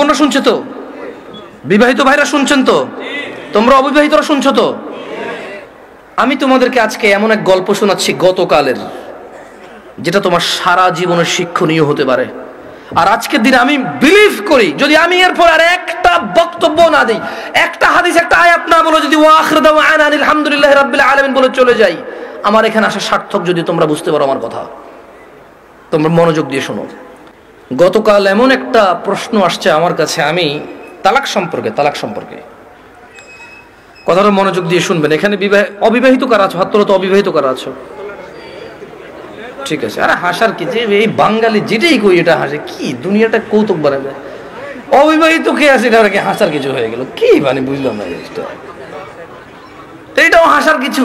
বোনরা শুনছে তো? বিবাহিত ভাইরা শুনছেন তো? তোমরা অবিবাহিতরা শুনছো তো? আমি তোমাদেরকে আজকে এমন এক গল্প শোনাচ্ছি গতকালের, যেটা তোমার সারা জীবনের শিক্ষণীয় হতে পারে। আর আজকের দিনে আমি বিলিভ করি, যদি আমি এরপর আর একটা বক্তব্য না দিই, একটা হাদিস, একটা আয়াত না বলে যদি ওয়াখির দাওয়ানা আলহামদুলিল্লাহি রাব্বিল আলামিন বলে চলে যাই, আমার এখানে আসা সার্থক। যদি তোমরা বুঝতে পারো আমার কথা, তোমরা মনোযোগ দিয়ে শোনো। গতকাল এমন একটা প্রশ্ন আসছে আমার কাছে, আমি তালাক সম্পর্কে কথাটা মনোযোগ দিয়ে শুনবেন। এখানে অবিবাহিত কারা আছো? হাত তোলো তো। অবিবাহিত কারা আছো? ঠিক আছে। আরে হাসার কি, যে এই বাঙালি যেটাই কই এটা হাসে, কি দুনিয়াটা কৌতুক বানাবে। অবিবাহিত কে আছে এটা কি হাসার কিছু হয়ে গেল? কি মানে বুঝলাম না জিনিসটা। তো এটাও হাসার কিছু?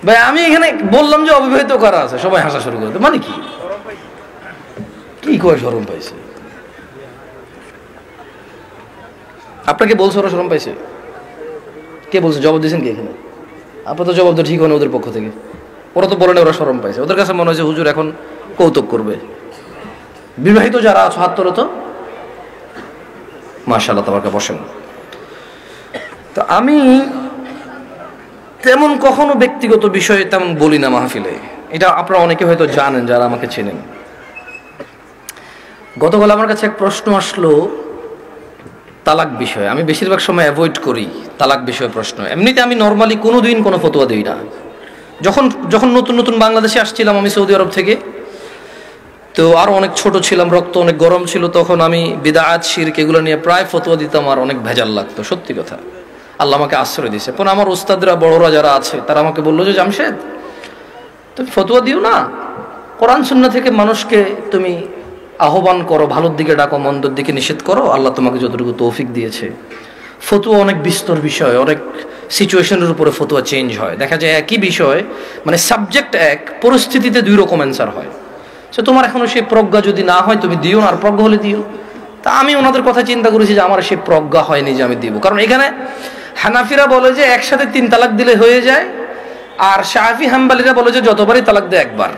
ভাই আমি এখানে বললাম যে অবিবাহিত কারা আছে, সবাই হাসা শুরু করে। মানে কি কি কয় শরম পাইছে? আপনাকে বলছে ওরা শরম পাইছে? কে বলছে? জবাব দিয়েছেন কি এখানে? আপনার তো জবাব তো ঠিক হয় না ওদের পক্ষ থেকে। ওরা তো বলে না ওরা শরম পাইছে। ওদের কাছে মনে হয়েছে হুজুর এখন কৌতুক করবে। বিবাহিত যারা আছো হাত তোলো তো। মাশাআল্লাহ, তাবারকা, বসেন। তো আমি তেমন কখনো ব্যক্তিগত বিষয়ে তেমন বলি না মাহফিলে, এটা আপনারা অনেকে হয়তো জানেন যারা আমাকে চেনেন। গতকাল আমার কাছে এক প্রশ্ন আসলো তালাক বিষয়ে। আমি বেশিরভাগ সময় অ্যাভয়েড করি তালাক বিষয়ে প্রশ্ন। এমনিতে আমি নর্মালি কোনোদিন কোনো ফতোয়া দিই না। যখন নতুন বাংলাদেশে আসছিলাম আমি সৌদি আরব থেকে, তো আরও অনেক ছোট ছিলাম, রক্ত অনেক গরম ছিল, তখন আমি বিদআত শিরক এগুলো নিয়ে প্রায় ফতোয়া দিতাম, আর অনেক ভেজাল লাগতো, সত্যি কথা। আল্লাহ আমাকে আশ্রয় দিয়েছে। পরে আমার উস্তাদরা, বড়রা যারা আছে, তারা আমাকে বললো যে জামশেদ তুমি ফতোয়া দিও না, কোরআন সুন্নাহ থেকে মানুষকে তুমি আহ্বান করো, ভালোর দিকে ডাকো, মন্দর দিকে নিষেধ করো। আল্লাহ তোমাকে যতটুকু তৌফিক দিয়েছে। ফতোয়া অনেক বিস্তর বিষয়, অনেক সিচুয়েশনের উপরে ফতোয়া চেঞ্জ হয়। দেখা যায় একই বিষয়, মানে সাবজেক্ট এক, পরিস্থিতিতে দুই রকম অ্যান্সার হয়। সে তোমার এখনো সেই প্রজ্ঞা যদি না হয় তুমি দিও না, আর প্রজ্ঞা হলে দিও। তা আমি ওনাদের কথা চিন্তা করেছি যে আমার সেই প্রজ্ঞা হয়নি যে আমি দিব। কারণ এখানে হানাফিরা বলে যে একসাথে 3 তালাক দিলে হয়ে যায়, আর শাফি হাম্বলিরা বলে যে যতবারই তালাক দেয় একবার।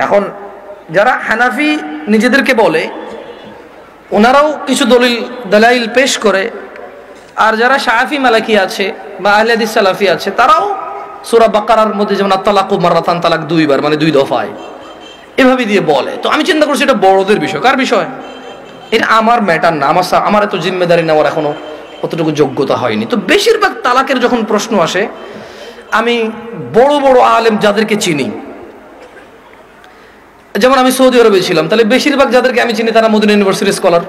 এখন যারা হানাফি নিজেদেরকে বলে ওনারাও কিছু দলাইল পেশ করে, আর যারা শাফি মালাকি আছে বা আহলে হাদিস সালাফি আছে তারাও সূরা বাকারার মধ্যে যেমন আত-তালাকু মাররাতান, তালাক 2 বার, মানে 2 দফায়, এভাবে দিয়ে বলে। তো আমি চিন্তা করছি এটা বড়দের বিষয়। কার বিষয়? এটা আমার ম্যাটার না, আমার এত জিম্মেদারি নেওয়ার এখনো অতটুকু যোগ্যতা হয়নি। তো বেশিরভাগ তালাকের যখন প্রশ্ন আসে, আমি বড় বড় আলেম যাদেরকে চিনি, যেমন আমি সৌদি আরবে ছিলাম, তাহলে বেশিরভাগ যাদেরকে আমি চিনি তারা মদিনা ইউনিভার্সিটির স্কলার।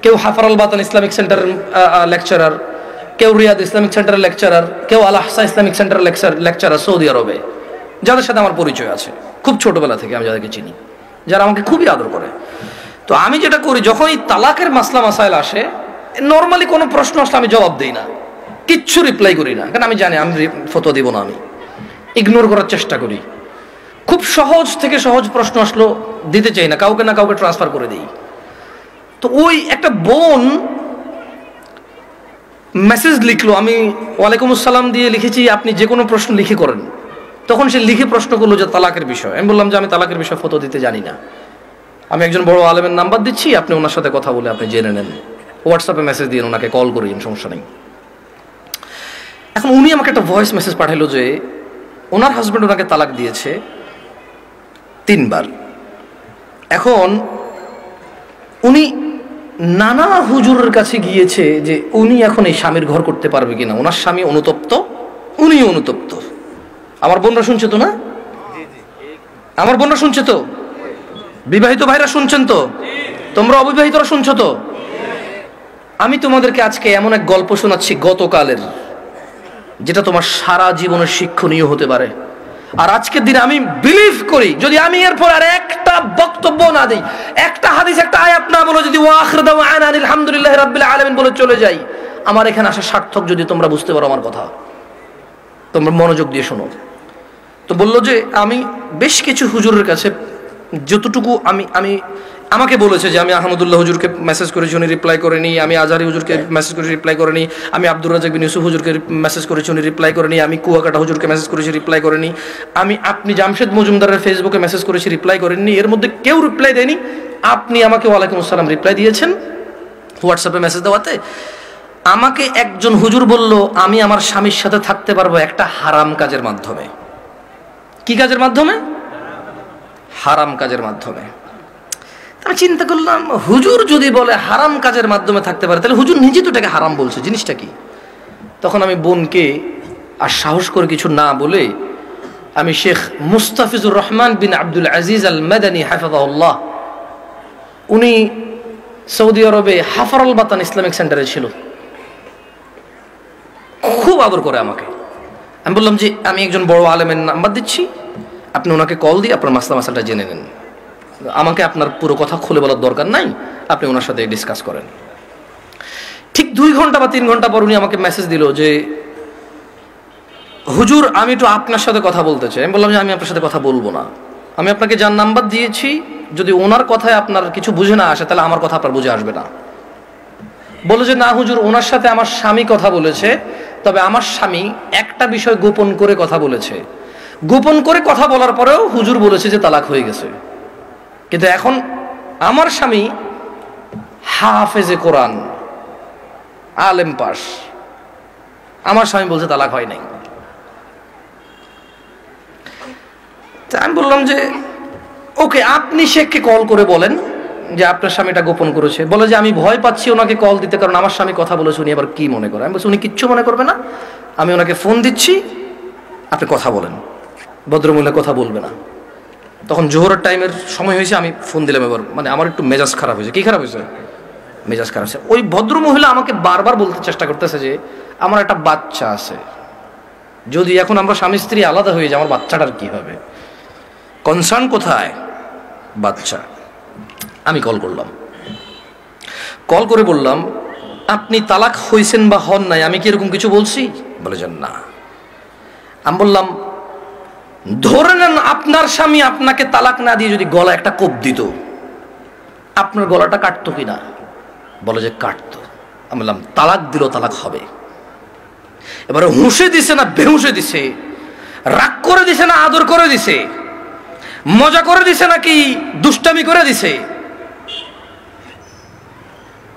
কেউ হাফার আল বাতান ইসলামিক সেন্টারের লেকচারার, কেউ রিয়াদ ইসলামিক সেন্টারের লেকচারার, কেউ আল আহসা ইসলামিক সেন্টারের লেকচারার সৌদি আরবে, যাদের সাথে আমার পরিচয় আছে খুব ছোটবেলা থেকে, আমি যাদেরকে চিনি, যারা আমাকে খুবই আদর করে। তো আমি যেটা করি, যখন এই তালাকের মাসলা মাসাইল আসে, নর্মালি কোনো প্রশ্ন আসলে আমি জবাব দিই না, কিচ্ছু রিপ্লাই করি না, কারণ আমি জানি আমি ফতোয়া দিব না, আমি ইগনোর করার চেষ্টা করি। খুব সহজ থেকে সহজ প্রশ্ন আসলো দিতে চাই না, কাউকে না কাউকে ট্রান্সফার করে দিই। তো ওই একটা বোন মেসেজ লিখলো, আমি ওয়ালাইকুম আসসালাম দিয়ে লিখেছি আপনি যে কোনো প্রশ্ন লিখে করেন। তখন সে লিখে প্রশ্ন করলো যে তালাকের বিষয়। আমি বললাম যে আমি তালাকের বিষয়ে ফতোয়া দিতে জানি না, আমি একজন বড় আলেমের নাম্বার দিচ্ছি, আপনি ওনার সাথে কথা বলে আপনি জেনে নেন, হোয়াটসঅ্যাপে মেসেজ দিয়ে ওনাকে কল করি, সমস্যা নেই। এখন উনি আমাকে একটা ভয়েস মেসেজ পাঠাইলো যে ওনার হাজব্যান্ড ওনাকে তালাক দিয়েছে 3 বার। এখন উনি নানা হুজুরের কাছে গিয়েছে যে উনি এখন এই স্বামীর ঘর করতে পারবে কিনা। ওনার স্বামী অনুতপ্ত, উনিও অনুতপ্ত। আমার বোনরা শুনছে তো? না, আমার বোনরা শুনছে তো? বিবাহিত ভাইরা শুনছেন তো? তোমরা অবিবাহিতরা শুনছো তো? আমি তোমাদেরকে আজকে এমন এক গল্প শোনাচ্ছি গতকালের, যেটা তোমার সারা জীবনের শিক্ষণীয় হতে পারে। আর আজকের দিনে আমি বিলিভ করি, যদি আমি এরপর আর একটা বক্তব্য না দিই, একটা হাদিস, একটা আয়াত না বলে যদি ওয়াখির দাওয়ানা আলহামদুলিল্লাহি রাব্বিল আলামিন বলে চলে যাই, আমার এখানে আসা সার্থক। যদি তোমরা বুঝতে পারো আমার কথা, তোমরা মনোযোগ দিয়ে শোনো। তো বললো যে আমি বেশ কিছু হুজুরের কাছে যতটুকু আমি আমাকে বলেছে যে আমি আহমদুল্লাহ হুজুরকে মেসেজ করেছি, উনি রিপ্লাই করেনি। আমি আজহারি হুজুরকে মেসেজ করেছি, রিপ্লাই করেনি। আমি আব্দুর রাজাক বিন ইউসুফ হুজুরকে মেসেজ করেছি, উনি রিপ্লাই করেনি। আমি কুয়াকাটা হুজুরকে মেসেজ করেছি, রিপ্লাই করেনি। আপনি জামশেদ মজুমদারের ফেসবুকে মেসেজ করেছি, রিপ্লাই করেননি। এর মধ্যে কেউ রিপ্লাই দেয়নি। আপনি আমাকে ওয়ালাইকুম আসসালাম রিপ্লাই দিয়েছেন হোয়াটসঅ্যাপে মেসেজ দেওয়াতে। আমাকে একজন হুজুর বলল আমি আমার স্বামীর সাথে থাকতে পারবো একটা হারাম কাজের মাধ্যমে। কি কাজের মাধ্যমে? হারাম কাজের মাধ্যমে। আমি চিন্তা করলাম, হুজুর যদি বলে হারাম কাজের মাধ্যমে থাকতে পারে, তাহলে হুজুর নিজে তো এটাকে হারাম বলছে, জিনিসটা কি? তখন আমি বোনকে আর সাহস করে কিছু না বলে আমি শেখ মুস্তাফিজুর রহমান বিন আব্দুল আজিজ আল মাদানী হাফিজাহুল্লাহ, উনি সৌদি আরবে হাফারুল বাতান ইসলামিক সেন্টারে ছিল, খুব আদর করে আমাকে। আমি বললাম যে আমি একজন বড় আলেমের নাম্বার দিচ্ছি, আপনি ওনাকে কল দিয়ে আপনার মাসালাটা জেনে নেন, আমাকে আপনার পুরো কথা খুলে বলার দরকার নাই, আপনি ওনার সাথে ডিসকাস করেন। ঠিক 2 ঘন্টা বা 3 ঘন্টা পর উনি আমাকে মেসেজ দিল যে হুজুর আমি একটু আপনার সাথে কথা বলতে চাই। আমি বললাম যে আমি আপনার সাথে কথা বলবো না, আমি আপনাকে যার নাম্বার দিয়েছি যদি ওনার কথায় আপনার কিছু বুঝে না আসে তাহলে আমার কথা আপনার বুঝে আসবে না। বলে যে না হুজুর, ওনার সাথে আমার স্বামী কথা বলেছে, তবে আমার স্বামী একটা বিষয় গোপন করে কথা বলেছে, গোপন করে কথা বলার পরেও হুজুর বলেছে যে তালাক হয়ে গেছে, কিন্তু এখন আমার স্বামী হাফেজে কোরআন, আলেম পাস, আমার স্বামী বলছে তালাক হয় নাই। আমি বললাম যে ওকে, আপনি শেখকে কল করে বলেন যে আপনার স্বামীটা গোপন করেছে। বলে যে আমি ভয় পাচ্ছি ওনাকে কল দিতে, কারণ আমার স্বামী কথা বলেছে, উনি আবার কি মনে করে। আমি বলছি উনি কিচ্ছু মনে করবে না, আমি ওনাকে ফোন দিচ্ছি, আপনি কথা বলেন। ভদ্রমহিলা কথা বলবে না। তখন জোহরের টাইমের সময় হয়েছে, আমি ফোন দিলাম। এবার মানে আমার একটু মেজাজ খারাপ হয়েছে। কি খারাপ হয়েছে? মেজাজ খারাপ হয়েছে। ওই ভদ্রমহিলা আমাকে বারবার বলতে চেষ্টা করতেছে যে আমার একটা বাচ্চা আছে, যদি এখন আমরা স্বামী স্ত্রী আলাদা হয়ে যাই আমার বাচ্চাটার কি হবে? কনসার্ন কোথায়? বাচ্চা। আমি কল করলাম, কল করে বললাম আপনি তালাক হয়েছেন বা হন নাই, আমি কি এরকম কিছু বলছি? বলে যান না। আমি বললাম ধরে নেন আপনার স্বামী আপনাকে তালাক না দিয়ে যদি গলা একটা কোপ দিত, আপনার গলাটা কাটতো কিনা? বলে যে কাটতো। আমি বললাম তালাক দিল, তালাক হবে। এবারে হুঁশে দিছে না বেহুঁশে দিছে, রাগ করে দিছে না আদর করে দিছে, মজা করে দিছে নাকি দুষ্টামি করে দিছে,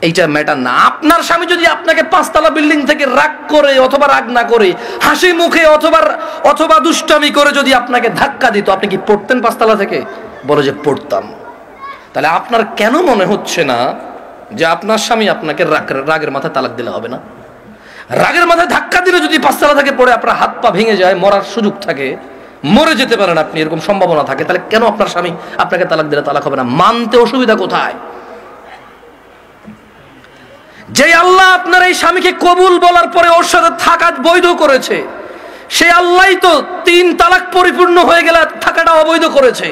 এইটা ম্যাটার না। আপনার স্বামী যদি আপনাকে 5 তলা বিল্ডিং থেকে রাগ করে অথবা রাগ না করে হাসি মুখে অথবা দুষ্টামি করে যদি আপনাকে ধাক্কা দিত, আপনি কি পড়তেন 5 তলা থেকে? বলে যে পড়তাম। তাহলে আপনার কেন মনে হচ্ছে না যে আপনার স্বামী আপনাকে রাগের মাথায় তালাক দিলে হবে না? রাগের মাথায় ধাক্কা দিলে যদি 5 তলা থেকে পড়ে আপনার হাত পা ভেঙে যায়, মরার সুযোগ থাকে, মরে যেতে পারেন আপনি, এরকম সম্ভাবনা থাকে, তাহলে কেন আপনার স্বামী আপনাকে তালাক দিলে তালাক হবে না? মানতে অসুবিধা কোথায়? যে আল্লাহ আপনার এই স্বামীকে কবুল বলার পরে ওর সাথে থাকা বৈধ করেছে, সে আল্লাহই তো 3 তালাক পরিপূর্ণ হয়ে গেলে থাকাটা অবৈধ করেছে।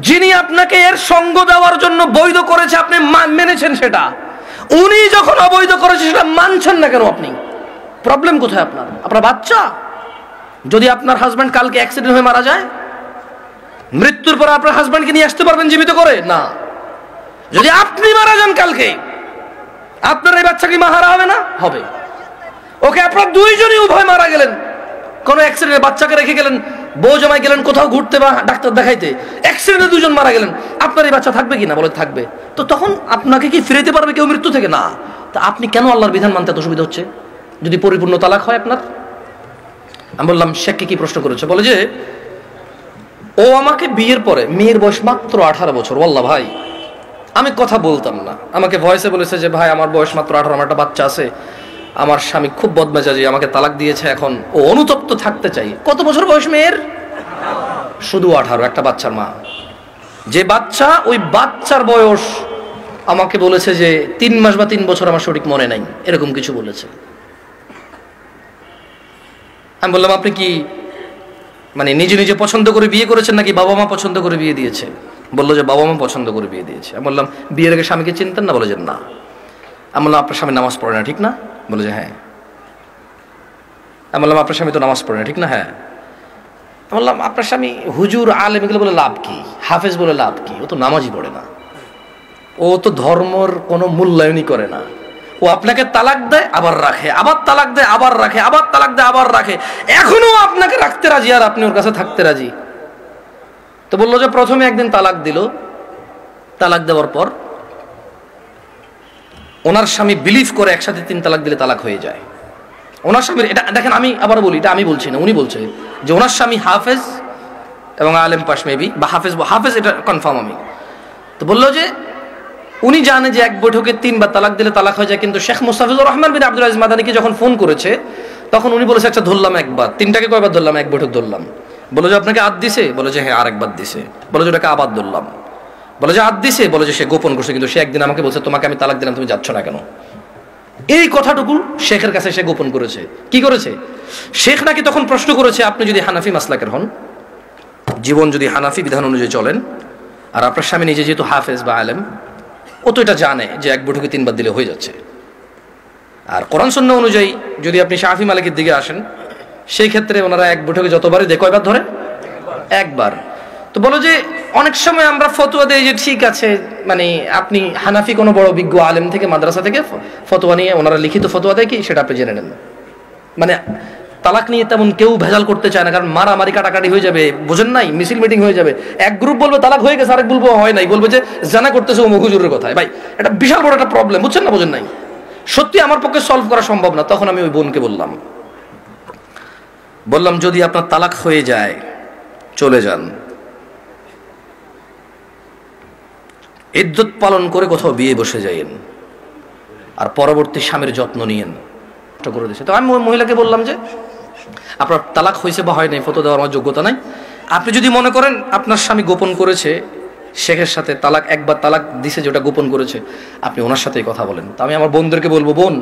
যিনি আপনাকে এর সঙ্গ দেওয়ার জন্য বৈধ করেছে, আপনি মেনেছেন সেটা, উনি যখন অবৈধ করেছে সেটা মানছেন না কেন আপনি? প্রবলেম কোথায় আপনার? আপনার বাচ্চা? যদি আপনার হাজব্যান্ড কালকে অ্যাক্সিডেন্ট হয়ে মারা যায়, মৃত্যুর পর আপনার হাজব্যান্ডকে নিয়ে আসতে পারবেন জীবিত করে? না। যদি আপনি মারা যান কালকে, আপনার এই বাচ্চা কি মাহারা হবে না? হবে। ওকে, আপনার দুইজনই উভয় মারা গেলেন, কোন অ্যাক্সিডেন্টে বাচ্চাকে রেখে গেলেন, বউ জামাই গেলেন কোথাও ঘুরতে বা ডাক্তার দেখাইতে, অ্যাক্সিডেন্টে 2 জন মারা গেলেন, আপনার এই বাচ্চা থাকবে কিনা? বলে থাকবে। তো তখন আপনাকে কি ফিরাইতে পারবে কেউ মৃত্যু থেকে? না। তা আপনি কেন আল্লাহর বিধান মানতে এত অসুবিধা হচ্ছে যদি পরিপূর্ণ তালাক হয় আপনার? আমি বললাম শেখকে কি প্রশ্ন করেছে? বলে যে ও আমাকে বিয়ের পরে, মেয়ের বয়স মাত্র 18 বছর, ওয়াল্লাহ ভাই আমি কথা বলতাম না, আমাকে ভয়েসে বলেছে যে ভাই আমার বয়স মাত্র 18, আমার একটা বাচ্চা আছে, আমার স্বামী খুব বদমেজাজি, আমাকে তালাক দিয়েছে, এখন ও অনুতপ্ত থাকতে চাই। কত বছর বয়স মেয়ের? শুধু 18, একটা বাচ্চার মা। যে বাচ্চা, ওই বাচ্চার বয়স আমাকে বলেছে যে 3 মাস বা 3 বছর, আমার সঠিক মনে নাই, এরকম কিছু বলেছে। আমি বললাম আপনি কি মানে নিজে নিজে পছন্দ করে বিয়ে করেছেন নাকি বাবা মা পছন্দ করে বিয়ে দিয়েছে? বললো যে বাবা মা পছন্দ করে বিয়ে দিয়েছে। আমি বললাম বিয়ের আগে স্বামীকে চিনতেন না? বলে যে না। আমি বললাম আপনার স্বামী নামাজ পড়ে না, ঠিক না? বলে যে হ্যাঁ। আমি বললাম আপনার স্বামী তো নামাজ পড়ে না, ঠিক না? হ্যাঁ। আমি বললাম আপনার স্বামী হুজুর আলেম এগুলো বলে লাভ কি? হাফেজ বলে লাভ কি? ও তো নামাজই পড়ে না। ও তো ধর্মর কোনো মূল্যায়নই করে না। ও আপনাকে তালাক দেয় আবার রাখে, আবার তালাক দেয় আবার রাখে, আবার তালাক দেয় আবার রাখে, এখনো আপনাকে রাখতে রাজি আর আপনি ওর কাছে থাকতে রাজি। তো বললো যে প্রথমে একদিন তালাক দিল, তালাক দেওয়ার পর ওনার স্বামী বিলিভ করে একসাথে 3 তালাক দিলে তালাক হয়ে যায়। ওনার স্বামীর এটা দেখেন, আমি আবার বলি, এটা আমি বলছি না, উনি বলছে যে ওনার স্বামী হাফেজ এবং আলেম পাশ মেবি, বা হাফেজ এটা কনফার্ম আমি। তো বললো যে উনি জানে যে এক বৈঠকে 3 বার তালাক দিলে তালাক হয়ে যায়, কিন্তু শেখ মুস্তাফিজুর রহমান বিন আব্দুল আজিজ মাদানীকে যখন ফোন করেছে তখন উনি বলেছে আচ্ছা ধরলাম একবার, 3টাকে কয়বার ধরলাম? এক বৈঠক ধরলাম। বলে যে আপনাকে আদ দিছে? বলে যে হ্যাঁ আরেকবার দিছে। বলে যে ওটাকে আবার ধরলাম। বলে যে আদ দিছে? বলে যে সে গোপন করছে, কিন্তু সে একদিন আমাকে বলছে তোমাকে আমি তালাক দিলাম, তুমি যাচ্ছ না কেন? এই কথাটুকু শেখের কাছে সে গোপন করেছে। কি করেছে? শেখ নাকি তখন প্রশ্ন করেছে আপনি যদি হানাফি মাসলাকের হন, জীবন যদি হানাফি বিধান অনুযায়ী চলেন, আর আপনার স্বামী নিজে যেহেতু হাফেজ বা আলেম, ও তো এটা জানে যে এক বৈঠকে 3 বার দিলে হয়ে যাচ্ছে। আর কোরআন সুন্নাহ অনুযায়ী যদি আপনি শাফি মালিকের দিকে আসেন, সেই ক্ষেত্রে ওনারা এক বৈঠকে যতবারই দেয় কয়বার ধরে? একবার। তো বলো যে অনেক সময় আমরা ফতোয়া দেই যে ঠিক আছে, মানে আপনি হানাফি কোনো বড় বিজ্ঞ আলেম থেকে মাদ্রাসা থেকে ফতোয়া নিয়ে ওনারা লিখিত ফতোয়া দেয় কি সেটা আপনি জেনে নেন। মানে তালাক নিয়ে তেমন কেউ ভেজাল করতে চায় না, কারণ মারামারি কাটাকাটি হয়ে যাবে, বোঝেন নাই, মিছিল মিটিং হয়ে যাবে। এক গ্রুপ বলবে তালাক হয়ে গেছে, আরেক বলবো হয় নাই, বলবে যে জানা করতেছে ও হুজুরের কথায়। ভাই এটা বিশাল বড় একটা প্রবলেম, বুঝছেন না বোঝেন নাই? সত্যি আমার পক্ষে সলভ করা সম্ভব না। তখন আমি ওই বোনকে বললাম যদি আপনার তালাক হয়ে যায় চলে যান, ইদ্যত পালন করে কোথাও বিয়ে বসে যাইয়েন, আর পরবর্তী স্বামীর যত্ন নিয়েন করে দিয়েছে। তো আমি ওই মহিলাকে বললাম যে আপনার তালাক হয়েছে বা হয় নাই ফটো দেওয়ার আমার যোগ্যতা নাই। আপনি যদি মনে করেন আপনার স্বামী গোপন করেছে শেখের সাথে, তালাক একবার তালাক দিছে যেটা গোপন করেছে, আপনি ওনার সাথেই কথা বলেন। তো আমি আমার বোনদেরকে বলবো, বোন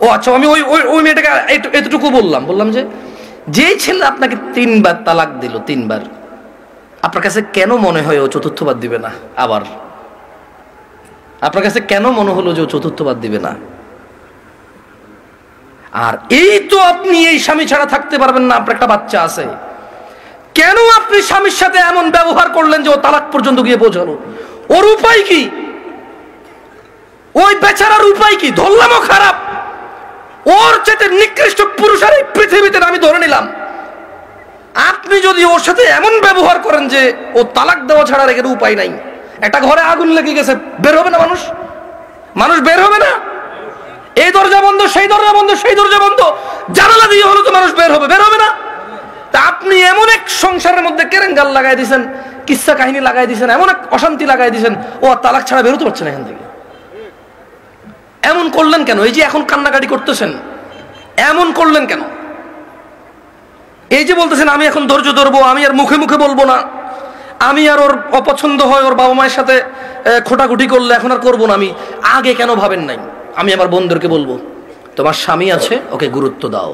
ও আচ্ছা, আমি ওই মেয়েটাকে এতটুকু বললাম যে যেই ছেলে আপনাকে 3 বার তালাক দিল, 3 বার, আপনার কাছে কেন মনে হয় ও 4র্থবার দিবে না? আবার আপনার কাছে কেন মনে হলো যে ও 4র্থবার দিবে না? আর এই তো আপনি এই স্বামী ছাড়া থাকতে পারবেন না, আপনার একটা বাচ্চা আছে, কেন আপনি স্বামীর সাথে এমন ব্যবহার করলেন যে ও তালাক পর্যন্ত গিয়ে পৌঁছালো? ওর উপায় কি? ওই বেচারার উপায় কি? ধরলামও খারাপ, ওর চেয়ে নিকৃষ্ট পুরুষ আর এই পৃথিবীতে আমি ধরে নিলাম। আপনি যদি ওর সাথে এমন ব্যবহার করেন যে ও তালাক দেওয়া ছাড়া রেখে উপায় নাই, একটা ঘরে আগুন লেগে গেছে, বের হবে না মানুষ বের হবে না? এই দরজা বন্ধ, সেই দরজা বন্ধ, সেই দরজা বন্ধ, জানালা দিয়ে হলো তো মানুষ বের হবে না? তা আপনি এমন এক সংসারের মধ্যে কেরেঙ্গাল লাগাই দিয়েছেন, কিচ্ছা কাহিনী লাগাই দিয়েছেন, এমন এক অশান্তি লাগাই দিয়েছেন, ও তালাক ছাড়া বেরোতে পারছে না এখান থেকে। এমন করলেন কেন? এই যে এখন কান্নাকাটি করতেছেন, এমন করলেন কেন? এই যে বলতেছেন আমি এখন ধৈর্য ধরবো, আমি আর মুখে মুখে বলবো না, আমি আর ওর অপছন্দ হয় ওর বাবা মায়ের সাথে খোটাখুটি করলে এখন আর করবো না, আমি আগে কেন ভাবেন নাই? আমি আমার বোনদেরকে বলবো তোমার স্বামী আছে, ওকে গুরুত্ব দাও।